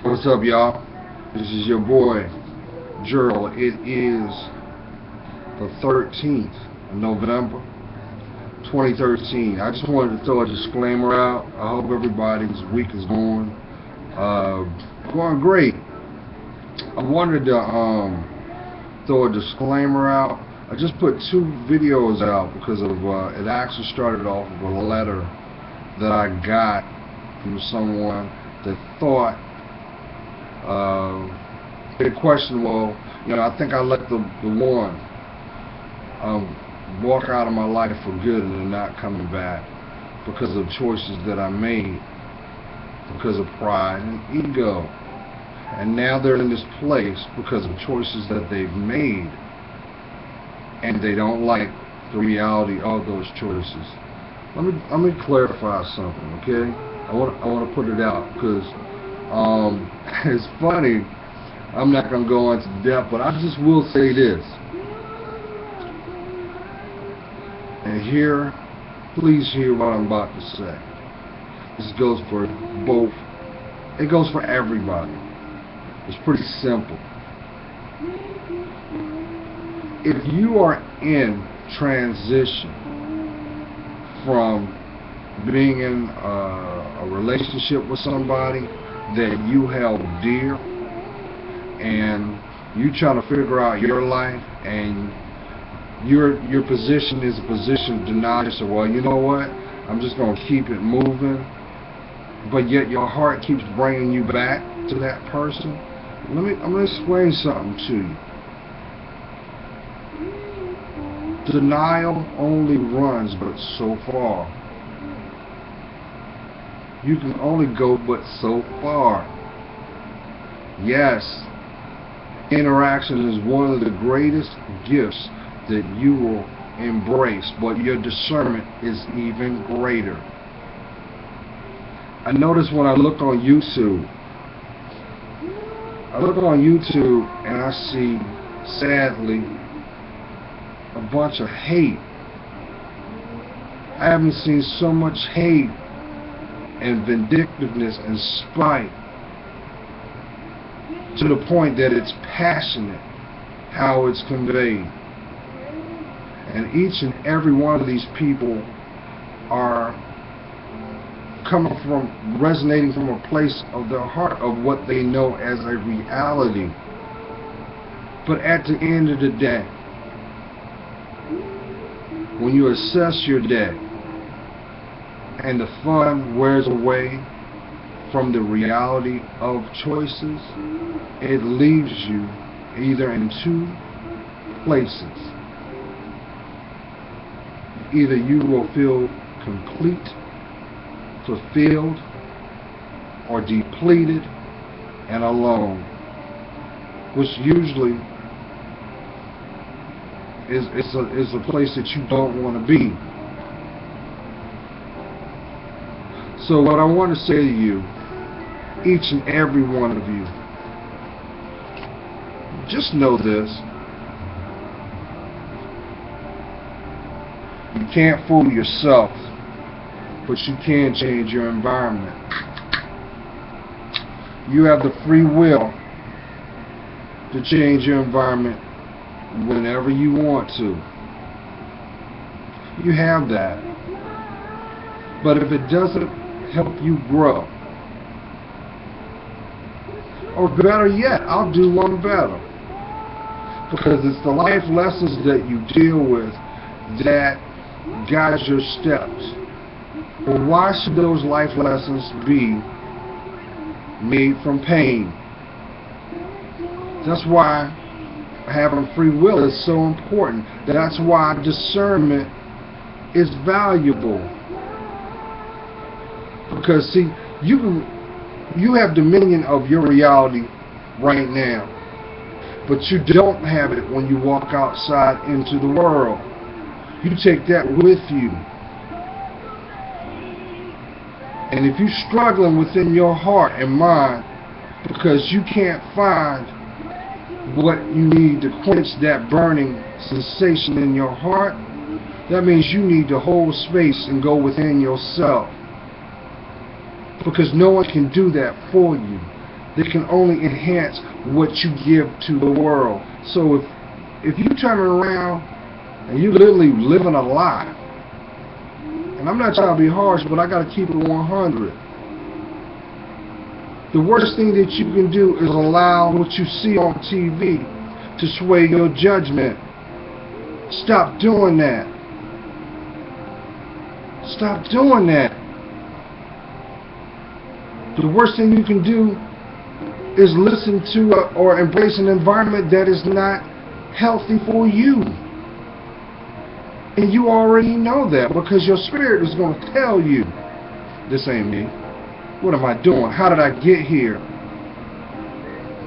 What's up, y'all? This is your boy, Gerald. It is the 13th of November, 2013. I just wanted to throw a disclaimer out. I hope everybody's week is going great. I wanted to throw a disclaimer out. I just put two videos out because of it actually started off with a letter that I got from someone that thought they questioned, well, I think I let the one walk out of my life for good and they're not coming back because of choices that I made, because of pride and ego. And now they're in this place because of choices that they've made, and they don't like the reality of those choices. Let me clarify something, okay? I want to put it out because it's funny. I'm not going to go into depth, but I just will say this. And here, please hear what I'm about to say. This goes for both. It goes for everybody. It's pretty simple. If you are in transition from being in a relationship with somebody that you held dear, and you trying to figure out your life, and your position is a position of denial, so, well, you know what, I'm just going to keep it moving, but yet your heart keeps bringing you back to that person. I'm going to explain something to you. Denial only runs but so far. You can only go but so far. Yes, interaction is one of the greatest gifts that you will embrace, but your discernment is even greater. I notice when I look on YouTube, and I see, sadly, a bunch of hate. I haven't seen so much hate and vindictiveness and spite, to the point that it's passionate how it's conveyed. And each and every one of these people are resonating from a place of their heart, of what they know as a reality. But at the end of the day, when you assess your day and the fun wears away from the reality of choices, it leaves you either in two places. Either you will feel complete, fulfilled, or depleted and alone, which usually is a place that you don't want to be. So what I want to say to you, each and every one of you, just know this: you can't fool yourself, but you can change your environment. You have the free will to change your environment whenever you want to. You have that. But if it doesn't help you grow, or better yet, I'll do one better, because it's the life lessons that you deal with that guide your steps. But why should those life lessons be made from pain? That's why having free will is so important. That's why discernment is valuable. Because see, you have dominion of your reality right now, but you don't have it when you walk outside into the world. You take that with you. And if you're struggling within your heart and mind because you can't find what you need to quench that burning sensation in your heart, that means you need to hold space and go within yourself. Because no one can do that for you. They can only enhance what you give to the world. So if you turn around and you literally living a lie, and I'm not trying to be harsh, but I got to keep it 100. The worst thing that you can do is allow what you see on TV to sway your judgment. Stop doing that. Stop doing that. The worst thing you can do is listen to or embrace an environment that is not healthy for you. And you already know that, because your spirit is going to tell you, this ain't me. What am I doing? How did I get here?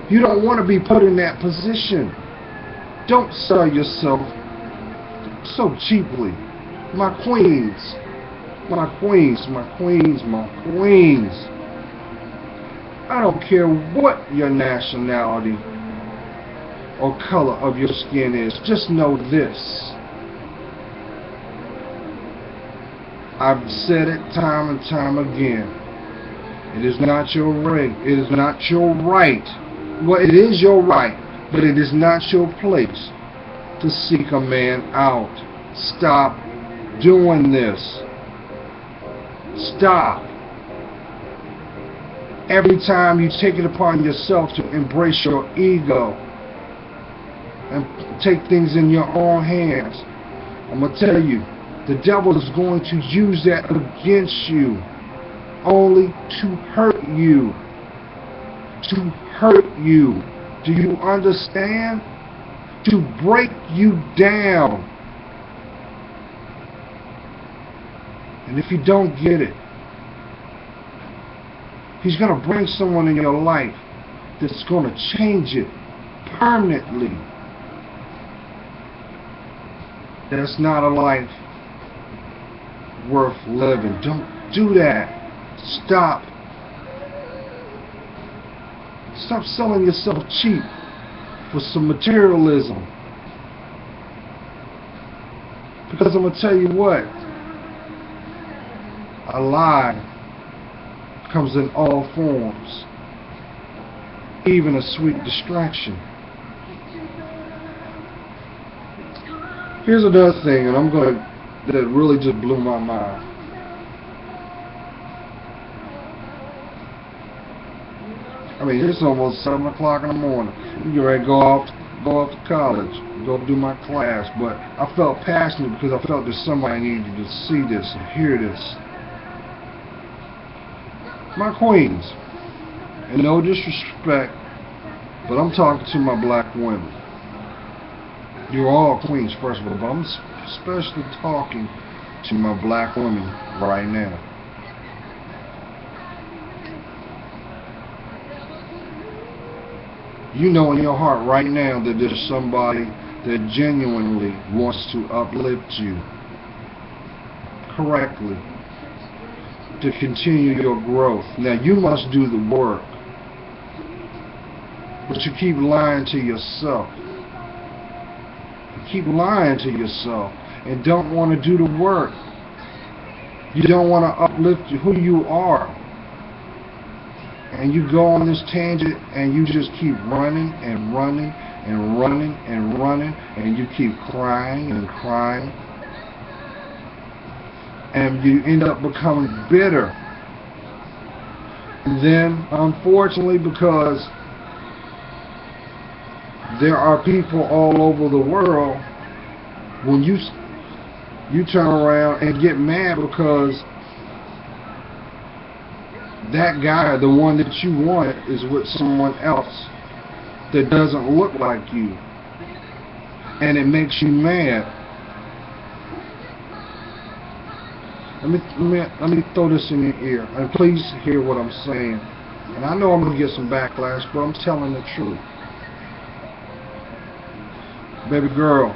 You don't want to be put in that position. Don't sell yourself so cheaply. My queens. My queens. My queens. My queens. I don't care what your nationality or color of your skin is. Just know this. I've said it time and time again. It is not your right. It is not your right. Well, it is your right, but it is not your place to seek a man out. Stop doing this. Stop. Every time you take it upon yourself to embrace your ego and take things in your own hands, I'm going to tell you, the devil is going to use that against you, only to hurt you. To hurt you. Do you understand? To break you down. And if you don't get it, he's going to bring someone in your life that's going to change it permanently. That's not a life worth living. Don't do that. Stop. Stop selling yourself cheap for some materialism. Because I'm going to tell you what, a lie comes in all forms, even a sweet distraction. Here's another thing, and that really just blew my mind. I mean, it's almost 7 o'clock in the morning. You get ready to go off to college, go do my class. But I felt passionate because I felt that somebody needed to see this and hear this. My queens, and no disrespect, but I'm talking to my black women. You're all queens, first of all, but I'm especially talking to my black women right now. You know in your heart right now that there's somebody that genuinely wants to uplift you correctly, to continue your growth. Now you must do the work, but you keep lying to yourself. You keep lying to yourself and don't want to do the work. You don't want to uplift who you are. And you go on this tangent and you just keep running and running and running and running, and you keep crying and crying, and you end up becoming bitter. And then, unfortunately, because there are people all over the world, when you turn around and get mad because that guy, the one that you want, is with someone else that doesn't look like you, and it makes you mad. Let me throw this in your ear, and please hear what I'm saying. And I know I'm going to get some backlash, but I'm telling the truth. Baby girl,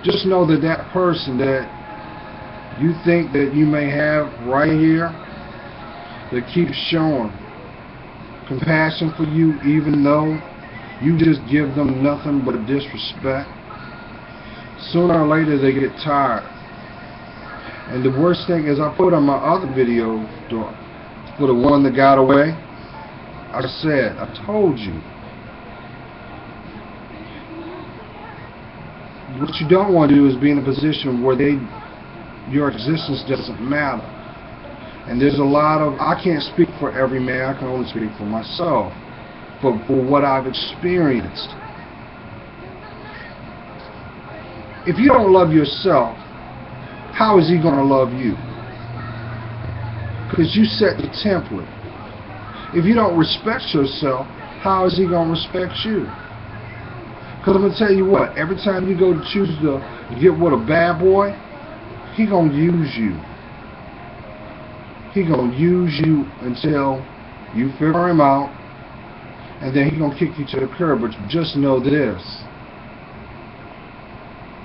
just know that that person that you think that you may have right here, that keeps showing compassion for you even though you just give them nothing but disrespect, sooner or later they get tired. And the worst thing is, I put on my other video, For the one that got away, I said, I told you. What you don't want to do is be in a position where your existence doesn't matter. And there's a lot of, I can't speak for every man, I can only speak for myself. For what I've experienced. If you don't love yourself, how is he going to love you? Because you set the template. If you don't respect yourself, how is he going to respect you? Because I'm going to tell you what, every time you go to choose to get with a bad boy, he going to use you. He going to use you until you figure him out, and then he going to kick you to the curb. But just know this,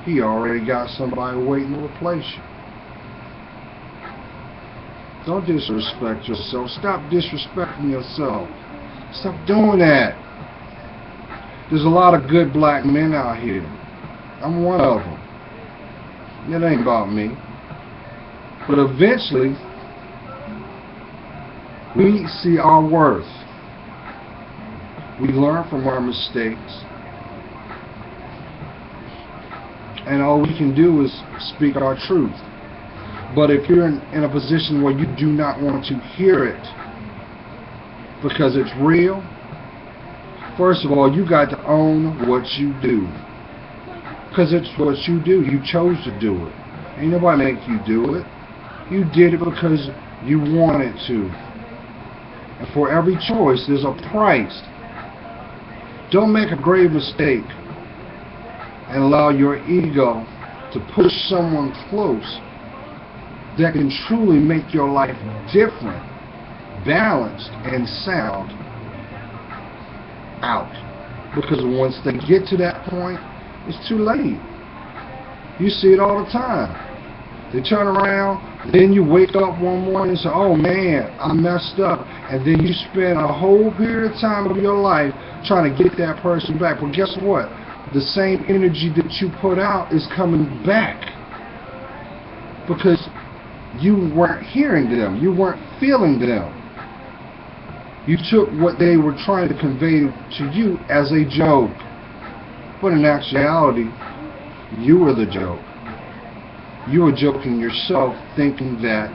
he already got somebody waiting to replace you. Don't disrespect yourself. Stop disrespecting yourself. Stop doing that. There's a lot of good black men out here. I'm one of them. It ain't about me. But eventually, we see our worth. We learn from our mistakes. And all we can do is speak our truth. But if you're in a position where you do not want to hear it because it's real, first of all, you got to own what you do. Because it's what you do. You chose to do it. Ain't nobody make you do it. You did it because you wanted to. And for every choice, there's a price. Don't make a grave mistake and allow your ego to push someone close that can truly make your life different, balanced, and sound out. Because once they get to that point, it's too late. You see it all the time. They turn around, then you wake up one morning and say, oh man, I messed up. And then you spend a whole period of time of your life trying to get that person back. But guess what? The same energy that you put out is coming back. Because you weren't hearing them. You weren't feeling them. You took what they were trying to convey to you as a joke. But in actuality, you were the joke. You were joking yourself, thinking that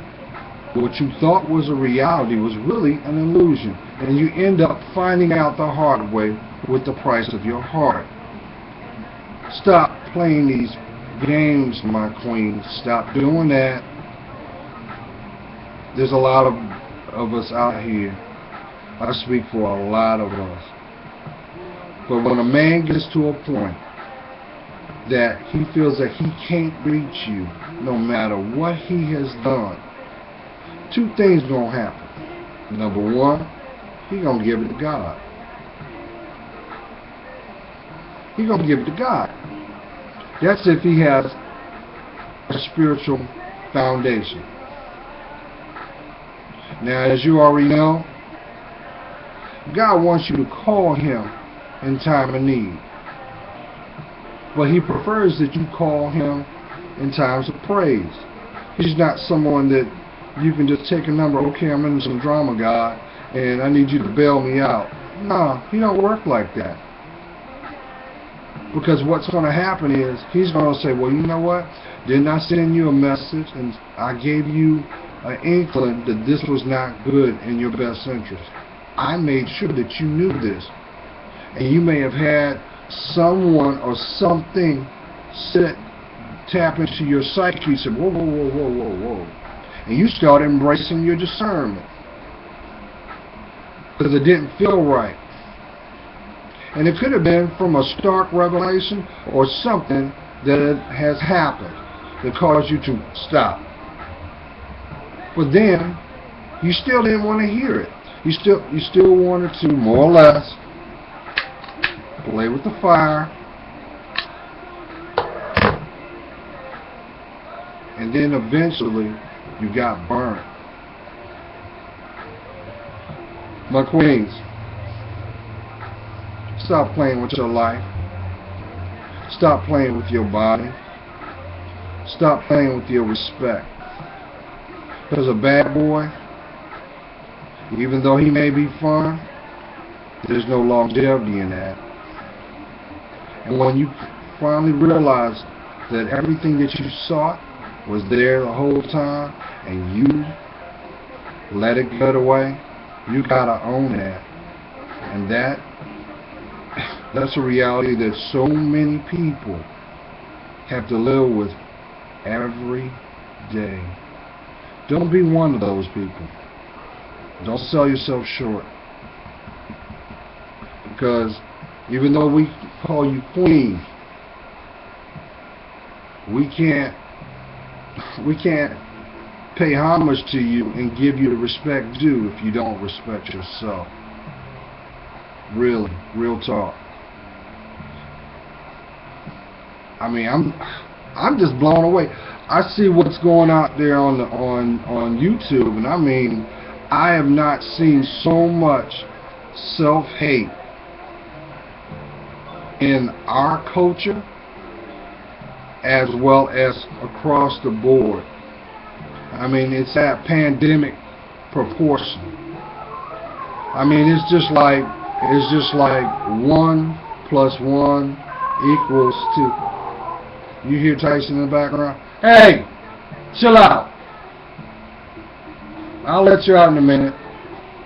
what you thought was a reality was really an illusion. And you end up finding out the hard way with the price of your heart. Stop playing these games, my queen. Stop doing that. There's a lot of us out here. I speak for a lot of us. But when a man gets to a point that he feels that he can't reach you, no matter what he has done, two things gonna happen. Number one, he gonna give it to God. He gonna give it to God. That's if he has a spiritual foundation. Now, as you already know, God wants you to call him in time of need. But he prefers that you call him in times of praise. He's not someone that you can just take a number, okay, I'm in some drama, God, and I need you to bail me out. No, he don't work like that. Because what's going to happen is, he's going to say, well, you know what? Didn't I send you a message and I gave you an inkling that this was not good in your best interest? I made sure that you knew this. And you may have had someone or something tap into your psyche. You said, whoa, whoa, whoa, whoa, whoa, whoa. And you start embracing your discernment. Because it didn't feel right. And it could have been from a stark revelation or something that has happened that caused you to stop. But then, you still didn't want to hear it. You still wanted to, more or less, play with the fire. And then eventually, you got burnt. My queens, stop playing with your life. Stop playing with your body. Stop playing with your respect. Because a bad boy, Even though he may be fun, there's no longevity in that. And when you finally realize that everything that you sought was there the whole time, and you let it get away, you gotta own that. And that's a reality that so many people have to live with every day. Don't be one of those people. Don't sell yourself short. Because even though we call you queen, we can't pay homage to you and give you the respect due if you don't respect yourself. Really, real talk. I mean, I'm just blown away. I see what's going out there on YouTube, and I mean, I have not seen so much self-hate in our culture as well as across the board. I mean, it's at pandemic proportion. I mean, it's just like 1 + 1 = 2. You hear Tyson in the background? Hey, chill out. I'll let you out in a minute.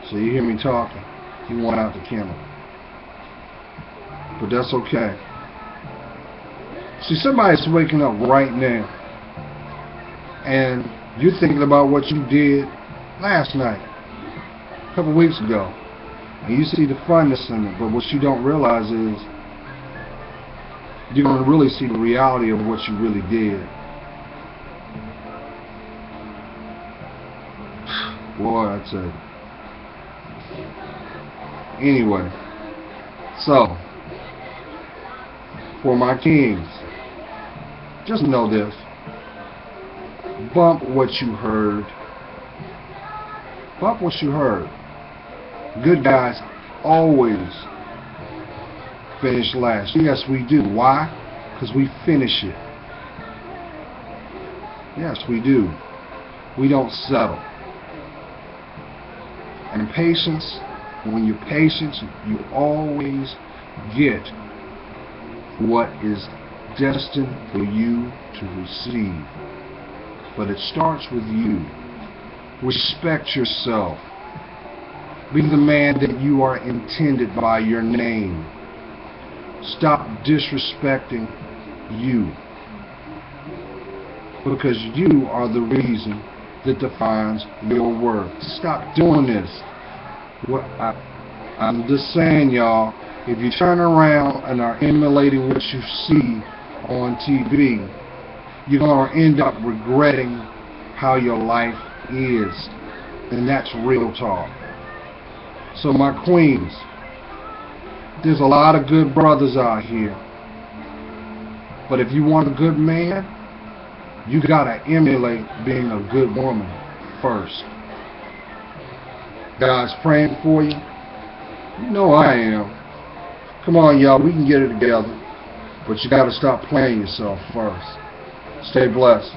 So you hear me talking. He went out the camera. But that's okay. See, somebody's waking up right now, and you're thinking about what you did last night, a couple weeks ago, and you see the funness in it. But what you don't realize is you don't really see the reality of what you really did. Boy, I tell you. Anyway, so for my kings, just know this: bump what you heard. Bump what you heard. Good guys always finish last. Yes, we do. Why? Because we finish it. Yes, we do. We don't settle. And patience, when you're patient, you always get what is destined for you to receive. But it starts with you. Respect yourself. Be the man that you are intended by your name. Stop disrespecting you. Because you are the reason that defines your worth. Stop doing this. I'm just saying, y'all, if you turn around and are emulating what you see on TV, you're going to end up regretting how your life is. And that's real talk. So my queens, there's a lot of good brothers out here. But if you want a good man, you gotta emulate being a good woman first. God's praying for you. You know I am. Come on, y'all, we can get it together. But you gotta stop playing yourself first. Stay blessed.